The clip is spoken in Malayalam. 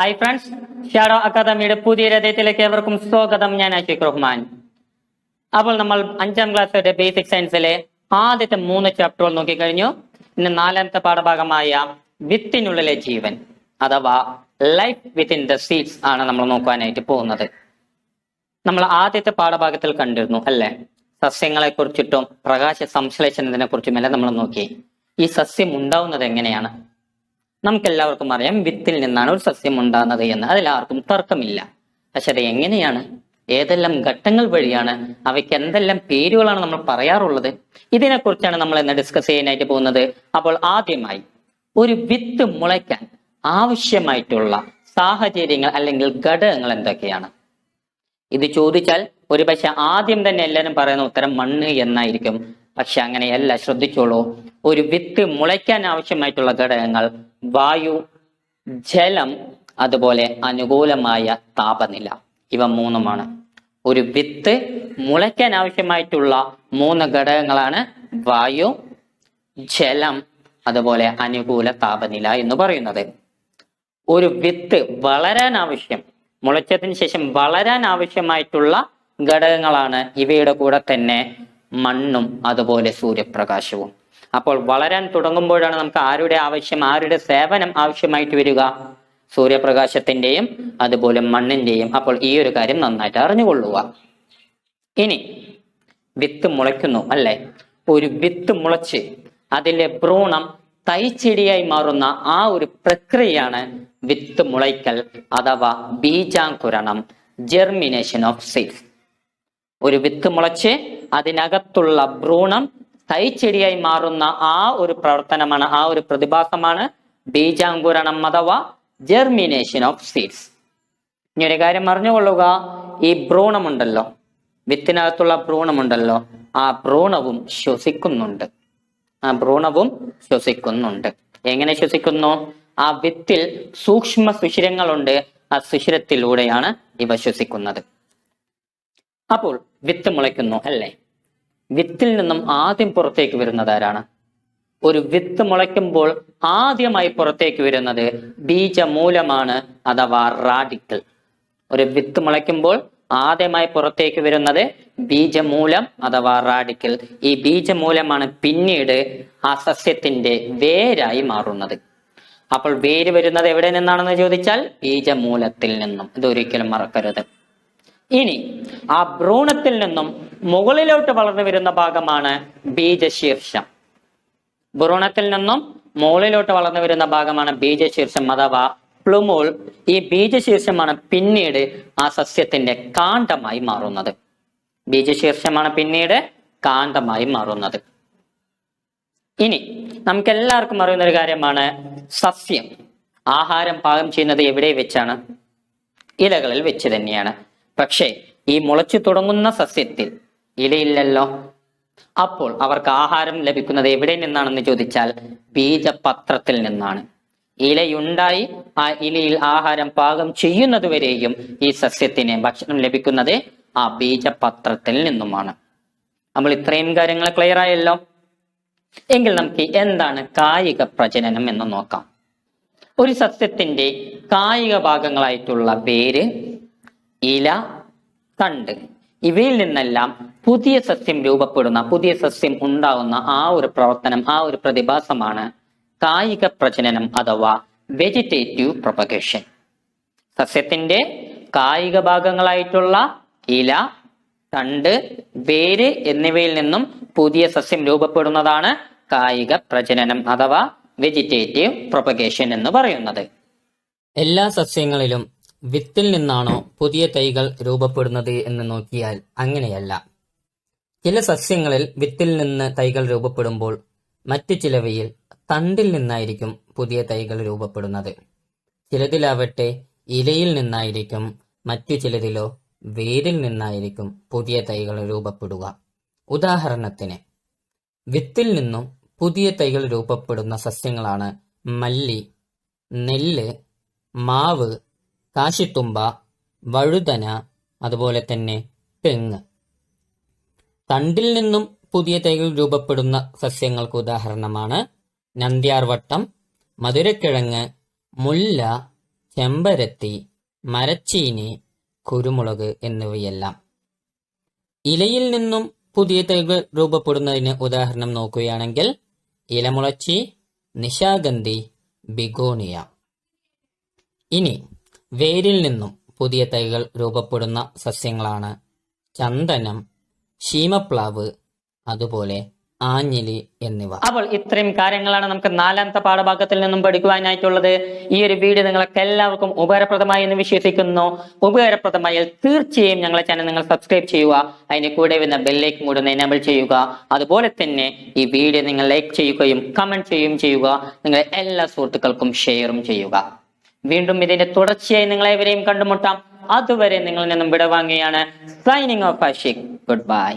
ഹായ് ഫ്രണ്ട്സ്, ഷാഡോ അക്കാദമിയുടെ പുതിയ രഥത്തിലേക്ക് ഏവർക്കും സ്വാഗതം. ഞാൻ ആഷിഖ് റഹ്മാൻ. അപ്പോൾ നമ്മൾ 5ാം ക്ലാസ്സിലെ ബേസിക് സയൻസിലെ ആദ്യത്തെ 3 ചാപ്റ്ററുകൾ നോക്കിക്കഴിഞ്ഞു. ഇന്ന് 4ാമത്തെ പാഠഭാഗമായ വിത്തിനുള്ളിലെ ജീവൻ അഥവാ ലൈഫ് വിത്തിൻ ദ സീഡ്സ് ആണ് നമ്മൾ നോക്കാനായിട്ട് പോകുന്നത്. നമ്മൾ ആദ്യത്തെ പാഠഭാഗത്തിൽ കണ്ടിരുന്നു അല്ലെ, സസ്യങ്ങളെ കുറിച്ചിട്ടും പ്രകാശ സംശ്ലേഷണത്തിനെ കുറിച്ചുമെല്ലാം നമ്മൾ നോക്കി. ഈ സസ്യം ഉണ്ടാവുന്നത് എങ്ങനെയാണ്? നമുക്കെല്ലാവർക്കും അറിയാം, വിത്തിൽ നിന്നാണ് ഒരു സസ്യം ഉണ്ടാകുന്നത് എന്ന്, അതിലാർക്കും തർക്കമില്ല. പക്ഷെ അത് എങ്ങനെയാണ്, ഏതെല്ലാം ഘട്ടങ്ങൾ വഴിയാണ്, അവയ്ക്ക് എന്തെല്ലാം പേരുകളാണ് നമ്മൾ പറയാറുള്ളത്, ഇതിനെക്കുറിച്ചാണ് നമ്മൾ ഇന്ന് ഡിസ്കസ് ചെയ്യാനായിട്ട് പോകുന്നത്. അപ്പോൾ ആദ്യമായി ഒരു വിത്ത് മുളയ്ക്കാൻ ആവശ്യമായിട്ടുള്ള സാഹചര്യങ്ങൾ അല്ലെങ്കിൽ ഘടകങ്ങൾ എന്തൊക്കെയാണ്? ഇത് ചോദിച്ചാൽ ഒരുപക്ഷെ ആദ്യം തന്നെ എല്ലാവരും പറയുന്ന ഉത്തരം മണ്ണ് എന്നായിരിക്കും. പക്ഷെ അങ്ങനെയല്ല, ശ്രദ്ധിച്ചോളൂ. ഒരു വിത്ത് മുളയ്ക്കാൻ ആവശ്യമായിട്ടുള്ള ഘടകങ്ങൾ വായു, ജലം, അതുപോലെ അനുകൂലമായ താപനില. ഇവ 3മാണ്. ഒരു വിത്ത് മുളയ്ക്കാൻ ആവശ്യമായിട്ടുള്ള 3 ഘടകങ്ങളാണ് വായു, ജലം, അതുപോലെ അനുകൂല താപനില എന്ന് പറയുന്നത്. ഒരു വിത്ത് വളരാൻ മുളച്ചതിന് ശേഷം വളരാൻ ആവശ്യമായിട്ടുള്ള ഘടകങ്ങളാണ് ഇവയുടെ കൂടെ തന്നെ മണ്ണും അതുപോലെ സൂര്യപ്രകാശവും. അപ്പോൾ വളരാൻ തുടങ്ങുമ്പോഴാണ് നമുക്ക് ആരുടെ സേവനം ആവശ്യമായിട്ട് വരിക? സൂര്യപ്രകാശത്തിന്റെയും അതുപോലെ മണ്ണിന്റെയും. അപ്പോൾ ഈ ഒരു കാര്യം നന്നായിട്ട് അറിഞ്ഞുകൊള്ളുക. ഇനി വിത്ത് മുളയ്ക്കുന്നു അല്ലെ, ഒരു വിത്ത് മുളച്ച് അതിലെ ഭ്രൂണം തൈച്ചെടിയായി മാറുന്ന ആ ഒരു പ്രക്രിയയാണ് വിത്ത് മുളയ്ക്കൽ അഥവാ ബീജാങ്കുരണം, ജെർമിനേഷൻ ഓഫ് സീഡ്സ്. ഒരു വിത്ത് മുളച്ച് അതിനകത്തുള്ള ഭ്രൂണം തൈച്ചെടിയായി മാറുന്ന ആ ഒരു പ്രവർത്തനമാണ്, ആ ഒരു പ്രതിഭാസമാണ് ബീജാങ്കുരണം അഥവാ ജെർമിനേഷൻ ഓഫ് സീഡ്സ്. ഇനി ഒരു കാര്യം അറിഞ്ഞുകൊള്ളുക, ഈ ഭ്രൂണമുണ്ടല്ലോ, വിത്തിനകത്തുള്ള ഭ്രൂണമുണ്ടല്ലോ, ആ ഭ്രൂണവും ശ്വസിക്കുന്നുണ്ട്. എങ്ങനെ ശ്വസിക്കുന്നു? ആ വിത്തിൽ സൂക്ഷ്മ സുഷിരങ്ങളുണ്ട്, ആ സുഷിരത്തിലൂടെയാണ് ഇവ ശ്വസിക്കുന്നത്. അപ്പോൾ വിത്ത് മുളയ്ക്കുന്നു അല്ലേ, വിത്തിൽ നിന്നും ആദ്യം പുറത്തേക്ക് വരുന്നത് ആരാണ്? ഒരു വിത്ത് മുളയ്ക്കുമ്പോൾ ആദ്യമായി പുറത്തേക്ക് വരുന്നത് ബീജമൂലമാണ് അഥവാ റാഡിക്കൽ. ഒരു വിത്ത് മുളയ്ക്കുമ്പോൾ ആദ്യമായി പുറത്തേക്ക് വരുന്നത് ബീജമൂലം അഥവാ റാഡിക്കൽ. ഈ ബീജമൂലമാണ് പിന്നീട് ആ സസ്യത്തിന്റെ വേരായി മാറുന്നത്. അപ്പോൾ വേര് വരുന്നത് എവിടെ നിന്നാണെന്ന് ചോദിച്ചാൽ ബീജമൂലത്തിൽ നിന്നും. ഇതൊരിക്കലും മറക്കരുത്. ഇനി ആ ഭ്രൂണത്തിൽ നിന്നും മുകളിലോട്ട് വളർന്നു വരുന്ന ഭാഗമാണ് ബീജശീർഷം. ഭ്രൂണത്തിൽ നിന്നും മുകളിലോട്ട് വളർന്നു വരുന്ന ഭാഗമാണ് ബീജശീർഷം അഥവാ പ്ലുമോൾ. ഈ ബീജശീർഷമാണ് പിന്നീട് ആ സസ്യത്തിന്റെ കാണ്ഡമായി മാറുന്നത്. ബീജശീർഷമാണ് പിന്നീട് കാണ്ഡമായി മാറുന്നത്. ഇനി നമുക്ക് എല്ലാവർക്കും അറിയുന്ന ഒരു കാര്യമാണ്, സസ്യം ആഹാരം പാകം ചെയ്യുന്നത് എവിടെ വെച്ചാണ്? ഇലകളിൽ വെച്ച് തന്നെയാണ്. പക്ഷേ ഈ മുളച്ചു തുടങ്ങുന്ന സസ്യത്തിൽ ഇലയില്ലല്ലോ. അപ്പോൾ അവർക്ക് ആഹാരം ലഭിക്കുന്നത് എവിടെ നിന്നാണെന്ന് ചോദിച്ചാൽ ബീജപത്രത്തിൽ നിന്നാണ്. ഇലയുണ്ടായി ആ ഇലയിൽ ആഹാരം പാകം ചെയ്യുന്നത് വരെയും ഈ സസ്യത്തിന് ഭക്ഷണം ലഭിക്കുന്നത് ആ ബീജപത്രത്തിൽ നിന്നുമാണ്. നമ്മൾ ഇത്രയും കാര്യങ്ങൾ ക്ലിയർ ആയല്ലോ. എങ്കിൽ നമുക്ക് എന്താണ് കായിക പ്രജനനം എന്ന് നോക്കാം. ഒരു സസ്യത്തിന്റെ കായിക ഭാഗങ്ങളായിട്ടുള്ള വേര്, ഇല, തണ്ട്, ഇവയിൽ നിന്നെല്ലാം പുതിയ സസ്യം രൂപപ്പെടുന്ന, പുതിയ സസ്യം ഉണ്ടാകുന്ന ആ ഒരു പ്രവർത്തനം, ആ ഒരു പ്രതിഭാസമാണ് കായിക പ്രജനനം അഥവാ വെജിറ്റേറ്റീവ് പ്രൊപ്പഗേഷൻ. സസ്യത്തിന്റെ കായിക ഭാഗങ്ങളായിട്ടുള്ള ഇല, തണ്ട്, വേര് എന്നിവയിൽ നിന്നും പുതിയ സസ്യം രൂപപ്പെടുന്നതാണ് കായിക പ്രജനനം അഥവാ വെജിറ്റേറ്റീവ് പ്രൊപ്പഗേഷൻ എന്ന് പറയുന്നത്. എല്ലാ സസ്യങ്ങളിലും വിത്തിൽ നിന്നാണോ പുതിയ തൈകൾ രൂപപ്പെടുന്നത് എന്ന് നോക്കിയാൽ അങ്ങനെയല്ല. ചില സസ്യങ്ങളിൽ വിത്തിൽ നിന്ന് തൈകൾ രൂപപ്പെടുമ്പോൾ മറ്റു ചിലവയിൽ തണ്ടിൽ നിന്നായിരിക്കും പുതിയ തൈകൾ രൂപപ്പെടുന്നത്. ചിലതിലാവട്ടെ ഇലയിൽ നിന്നായിരിക്കും, മറ്റു ചിലതിലോ വേരിൽ നിന്നായിരിക്കും പുതിയ തൈകൾ രൂപപ്പെടുക. ഉദാഹരണത്തിന്, വിത്തിൽ നിന്നും പുതിയ തൈകൾ രൂപപ്പെടുന്ന സസ്യങ്ങളാണ് മല്ലി, നെല്ല്, മാവ്, കാശിത്തുമ്പ, വഴുതന, അതുപോലെ തന്നെ തെങ്ങ്. തണ്ടിൽ നിന്നും പുതിയ തൈകൾ രൂപപ്പെടുന്ന സസ്യങ്ങൾക്ക് ഉദാഹരണമാണ് നന്ദ്യാർവട്ടം, മധുരക്കിഴങ്ങ്, മുല്ല, ചെമ്പരത്തി, മരച്ചീനി, കുരുമുളക് എന്നിവയെല്ലാം. ഇലയിൽ നിന്നും പുതിയ തൈകൾ രൂപപ്പെടുന്നതിന് ഉദാഹരണം നോക്കുകയാണെങ്കിൽ ഇലമുളച്ചി, നിശാഗന്ധി, ബിഗോണിയ. ഇനി വേരിൽ നിന്നും പുതിയ തൈകൾ രൂപപ്പെടുന്ന സസ്യങ്ങളാണ് ചന്ദനം, ശീമപ്ലാവ്, അതുപോലെ ആഞ്ഞിലി എന്നിവ. അപ്പോൾ ഇത്രയും കാര്യങ്ങളാണ് നമുക്ക് നാലാമത്തെ പാഠഭാഗത്തിൽ നിന്നും പഠിക്കുവാനായിട്ടുള്ളത്. ഈ ഒരു വീഡിയോ നിങ്ങൾക്ക് എല്ലാവർക്കും ഉപകാരപ്രദമായി എന്ന് വിശ്വസിക്കുന്നു. ഉപകാരപ്രദമായാൽ തീർച്ചയായും ഞങ്ങളെ ചാനൽ നിങ്ങൾ സബ്സ്ക്രൈബ് ചെയ്യുക. അതിന് കൂടെ വരുന്ന ബെല്ലൈക്കൻ കൂടെ ഒന്ന് എനേബിൾ ചെയ്യുക. അതുപോലെ തന്നെ ഈ വീഡിയോ നിങ്ങൾ ലൈക്ക് ചെയ്യുകയും കമന്റ് ചെയ്യുകയും ചെയ്യുക. നിങ്ങളെ എല്ലാ സുഹൃത്തുക്കൾക്കും ഷെയറും ചെയ്യുക. വീണ്ടും ഇതിന്റെ തുടർച്ചയായി നിങ്ങളെവരെയും കണ്ടുമുട്ടാം. അതുവരെ നിങ്ങളിൽ നിന്നും വിടവാങ്ങുകയാണ്. Signing off Ashiq. Good bye.